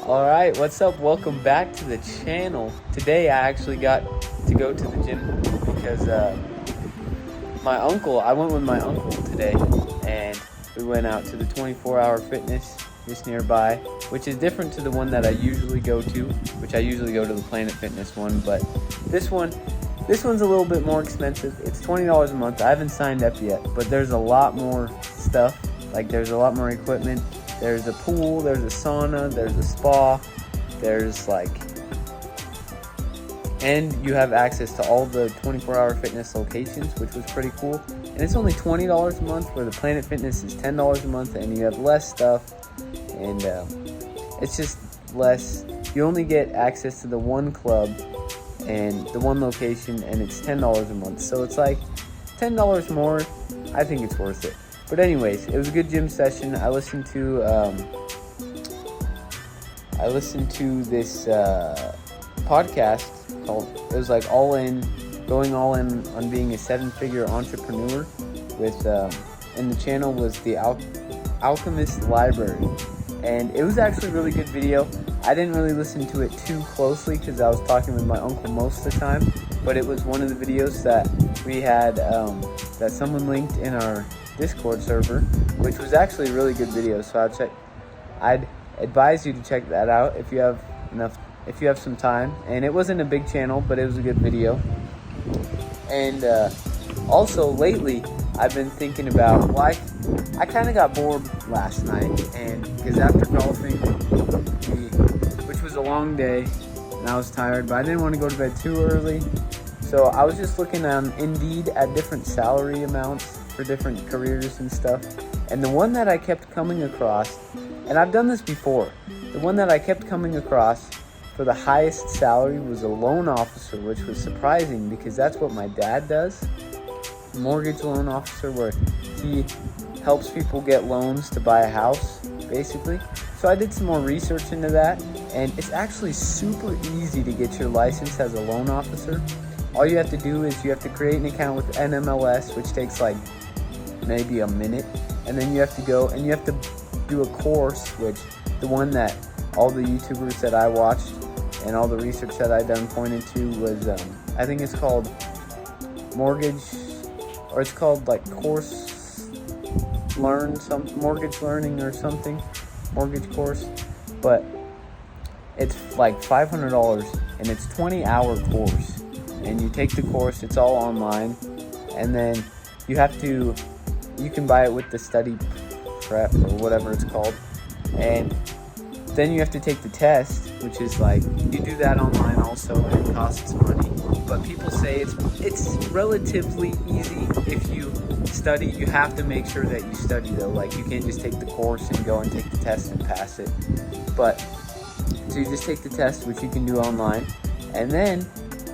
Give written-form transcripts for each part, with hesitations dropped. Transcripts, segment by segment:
Alright, what's up? Welcome back to the channel. Today I actually got to go to the gym because I went with my uncle today, and we went out to the 24-hour fitness just nearby, which is different to the one that I usually go to, which I usually go to the Planet Fitness one, but this one's a little bit more expensive. It's $20 a month. I haven't signed up yet, but there's a lot more stuff. Like, there's a lot more equipment. There's a pool, there's a sauna, there's a spa, and you have access to all the 24-hour fitness locations, which was pretty cool. And it's only $20 a month, where the Planet Fitness is $10 a month, and you have less stuff, and it's just less. You only get access to the one club and the one location, and it's $10 a month. So it's like $10 more. I think it's worth it. But anyways, it was a good gym session. I listened to this podcast called, it was like going all in on being a 7-figure entrepreneur with, and the channel was the Alchemist Library. And it was actually a really good video. I didn't really listen to it too closely because I was talking with my uncle most of the time, but it was one of the videos that we had, that someone linked in our Discord server, which was actually a really good video. So I'd advise you to check that out if you have some time. And it wasn't a big channel, but it was a good video. And also lately I've been thinking about, I kind of got bored last night, and because after golfing, which was a long day and I was tired, but I didn't want to go to bed too early, so I was just looking on Indeed at different salary amounts for different careers and stuff. And the one that I kept coming across, and I've done this before, the one that I kept coming across for the highest salary was a loan officer, which was surprising because that's what my dad does. Mortgage loan officer, where he helps people get loans to buy a house, basically. So I did some more research into that, and it's actually super easy to get your license as a loan officer. All you have to do is you have to create an account with NMLS, which takes like maybe a minute, and then you have to go and you have to do a course, which the one that all the YouTubers that I watched and all the research that I done pointed to was, I think it's called mortgage, or it's called like mortgage learning or something, mortgage course, but it's like $500, and it's 20-hour course. And you take the course, it's all online, and then you can buy it with the study prep or whatever it's called, and then you have to take the test, which is like, you do that online also, and it costs money, but people say it's relatively easy if you study. You have to make sure that you study though, like you can't just take the course and go and take the test and pass it, but so you just take the test, which you can do online, and then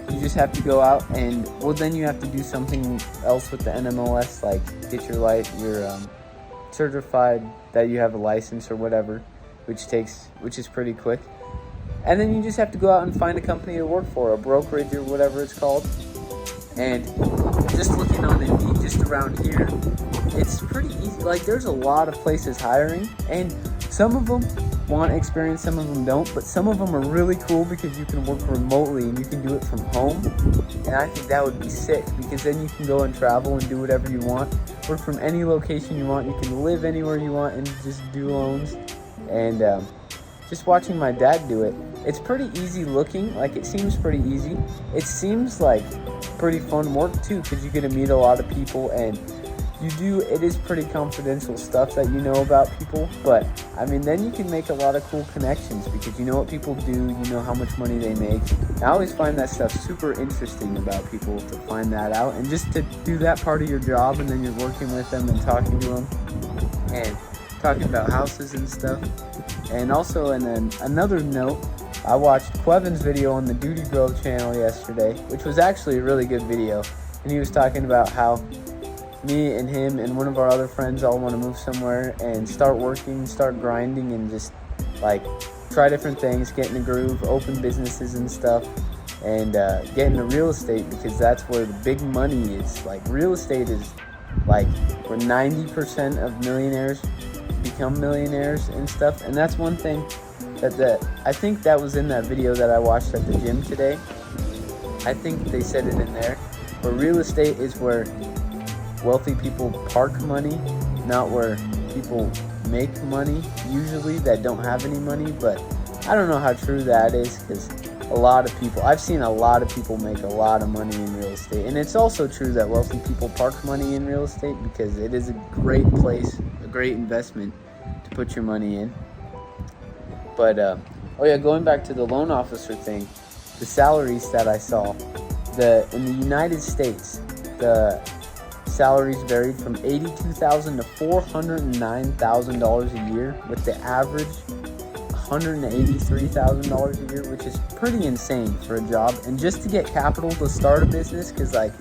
you just have to go out and, then you have to do something else with the NMLS, like get your certified that you have a license or whatever, which is pretty quick. And then you just have to go out and find a company to work for, a brokerage or whatever it's called. And just looking on Indeed just around here, it's pretty easy. Like, there's a lot of places hiring, and some of them want experience, some of them don't, but some of them are really cool because you can work remotely and you can do it from home. And I think that would be sick, because then you can go and travel and do whatever you want, work from any location you want, you can live anywhere you want and just do loans. And just watching my dad do it, it's pretty easy looking, like it seems pretty easy. It seems like pretty fun work too, because you get to meet a lot of people, and it is pretty confidential stuff that you know about people, but I mean, then you can make a lot of cool connections because you know what people do, you know how much money they make. I always find that stuff super interesting about people, to find that out, and just to do that part of your job, and then you're working with them and talking to them and talking about houses and stuff. And also, and then another note, I watched Quevin's video on the Duty Grove channel yesterday, which was actually a really good video, and he was talking about how me and him and one of our other friends all want to move somewhere and start working, start grinding, and just like try different things, get in a groove, open businesses and stuff, and get into real estate, because that's where the big money is. Like, real estate is like where 90% of millionaires become millionaires and stuff. And that's one thing I think that was in that video that I watched at the gym today. I think they said it in there. But real estate is where wealthy people park money, not where people make money, usually, that don't have any money. But I don't know how true that is, because I've seen a lot of people make a lot of money in real estate. And it's also true that wealthy people park money in real estate, because it is a great place, a great investment to put your money in. But, going back to the loan officer thing, the salaries that I saw, in the United States, the salaries varied from $82,000 to $409,000 a year, with the average $183,000 a year, which is pretty insane for a job. And just to get capital to start a business, because I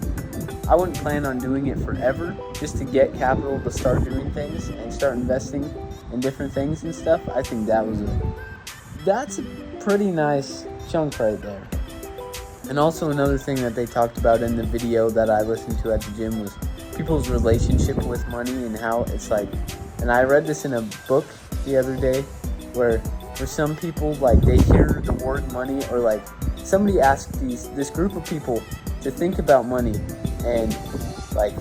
wouldn't plan on doing it forever, just to get capital to start doing things and start investing in different things and stuff, I think that's a pretty nice chunk right there. And also another thing that they talked about in the video that I listened to at the gym was people's relationship with money, and how it's like, and I read this in a book the other day, where for some people, like, they hear the word money, or like somebody asked this group of people to think about money and like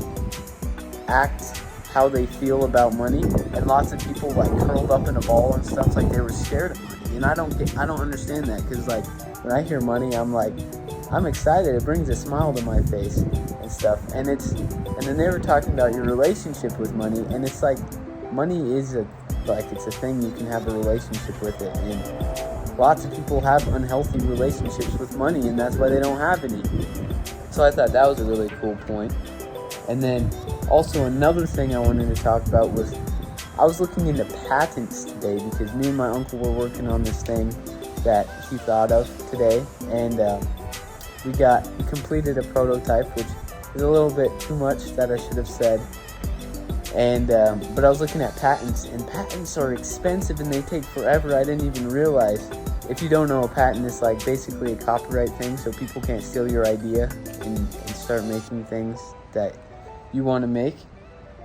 act how they feel about money, and lots of people like curled up in a ball and stuff, like they were scared of money. And I don't understand that, because like when I hear money, I'm excited. It brings a smile to my face and stuff. And then they were talking about your relationship with money, and it's like money is it's a thing. You can have a relationship with it, and lots of people have unhealthy relationships with money, and that's why they don't have any. So I thought that was a really cool point. And then also another thing I wanted to talk about was, I was looking into patents today, because me and my uncle were working on this thing that he thought of today, and we completed a prototype, which is a little bit too much that I should have said. And but I was looking at patents, and patents are expensive and they take forever. I didn't even realize. If you don't know, a patent is like basically a copyright thing, so people can't steal your idea and start making things that you want to make.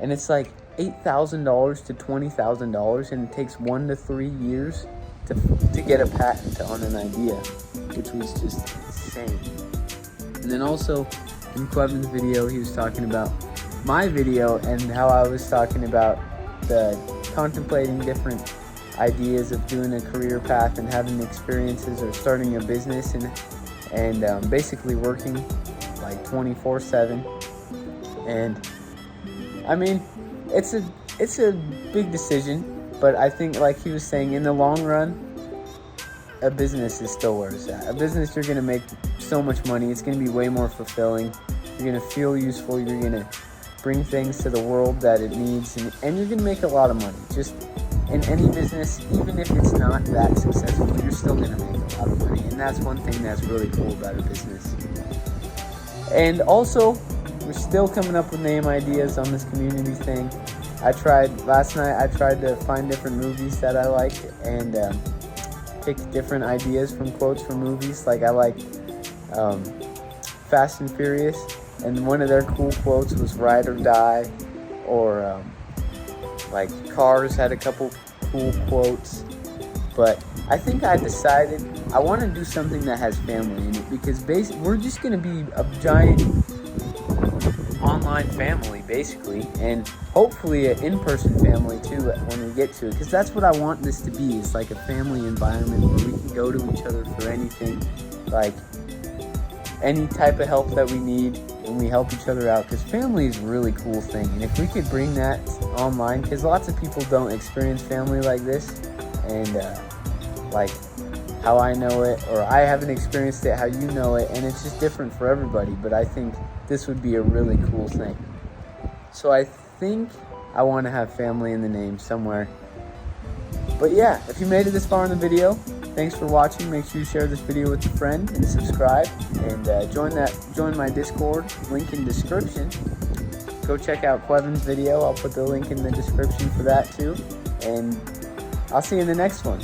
And it's like $8,000 to $20,000, and it takes 1 to 3 years to get a patent on an idea, which was just insane. And then also in Clevin's video, he was talking about my video and how I was talking about the contemplating different ideas of doing a career path and having experiences or starting a business, and basically working like 24/7. And I mean, it's a big decision, but I think, like he was saying, in the long run, a business is still where it's at. A business, you're going to make so much money. It's going to be way more fulfilling. You're going to feel useful. You're going to bring things to the world that it needs, and you're going to make a lot of money. Just in any business, even if it's not that successful, you're still going to make a lot of money. And that's one thing that's really cool about a business. And also, we're still coming up with name ideas on this community thing. Last night I tried to find different movies that I liked, and pick different ideas from quotes from movies. Like, I like Fast and Furious, and one of their cool quotes was "Ride or Die," or like Cars had a couple cool quotes. But I think I decided I want to do something that has family in it, because we're just going to be a giant online family, basically, and hopefully an in-person family too when we get to it, because that's what I want this to be. It's like a family environment where we can go to each other for anything, like any type of help that we need, and we help each other out, because family is a really cool thing. And if we could bring that online, because lots of people don't experience family like this, and like how I know it, or I haven't experienced it how you know it, and it's just different for everybody. But I think this would be a really cool thing. So I think I want to have family in the name somewhere. But yeah, if you made it this far in the video, thanks for watching. Make sure you share this video with a friend and subscribe, and join my Discord, link in description. Go check out Clevin's video. I'll put the link in the description for that too. And I'll see you in the next one.